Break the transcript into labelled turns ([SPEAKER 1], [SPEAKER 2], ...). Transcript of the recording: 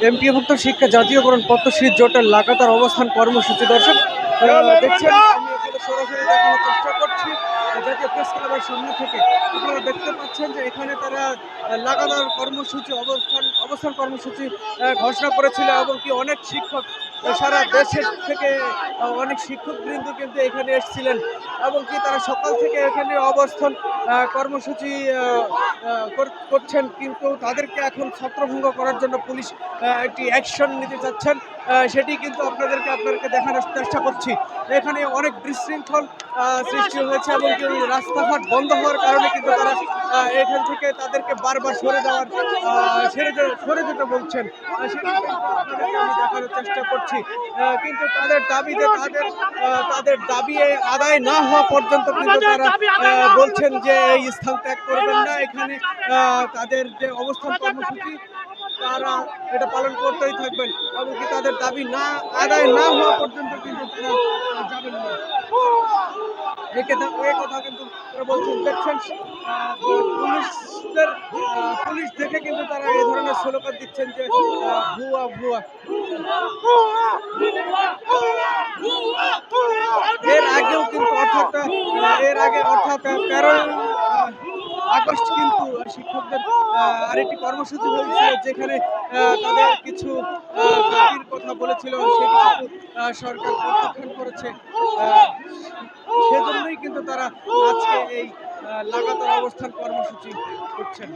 [SPEAKER 1] এমপিওভুক্ত শিক্ষা জাতীয়করণ পদ্মশ্রী জোটের লাগাতার অবস্থান কর্মসূচি দর্শক দেখছেন। আমি এখানে সরাসরি দেখানোর চেষ্টা করছি জাতীয় প্রেস ক্লাবের সামনে থেকে। আপনারা দেখতে পাচ্ছেন যে এখানে তারা লাগাতার কর্মসূচি অবস্থান কর্মসূচি ঘোষণা করেছিল এবং কি অনেক শিক্ষক সারা দেশের থেকে অনেক শিক্ষকবৃন্দ কিন্তু এখানে এসেছিলেন এবং কি তারা সকাল থেকে এখানে অবস্থান কর্মসূচি করছেন, কিন্তু তাদেরকে এখন ছত্রভঙ্গ করার জন্য পুলিশ একটি অ্যাকশন নিতে চাচ্ছেন। সেটি কিন্তু আপনাদেরকে দেখানোর চেষ্টা করছি। এখানে অনেক বিশৃঙ্খল সৃষ্টি হয়েছে এবং কি রাস্তাঘাট বন্ধ হওয়ার কারণে কিন্তু তারা এখান থেকে তাদেরকে বারবার সরে যেতে বলছেন। সেটি কিন্তু আপনাদেরকে আমি দেখানোর চেষ্টা করছি। কিন্তু তাদের দাবি যে তাদের দাবি আদায় না হওয়া পর্যন্ত কিন্তু তারা বলছেন যে এই স্থান ত্যাগ করবেন না। এখানে তাদের যে অবস্থান কর্মসূচি তারা এটা পালন করতেই থাকবেন এবং কি তাদের দাবি আদায় না হওয়া পর্যন্ত কিন্তু তারা যাবেন না। এই কথা কিন্তু তারা বলছেন। দেখছেন পুলিশ দেখে কিন্তু তারা এই ধরনের স্লোগান দিচ্ছেন যে ভুয়া ভুয়া। এর আগেও কিন্তু অর্থাৎ 13 আগস্ট কিন্তু শিক্ষকদের আরেকটি কর্মসূচি হয়েছিল, যেখানে তাদের কিছু দাবির কথা বলেছিল, সেটি কিন্তু সরকার প্রত্যাখ্যান করেছে। সেজন্যই কিন্তু তারা আজকে এই লাগাতার অবস্থান কর্মসূচি করছেন।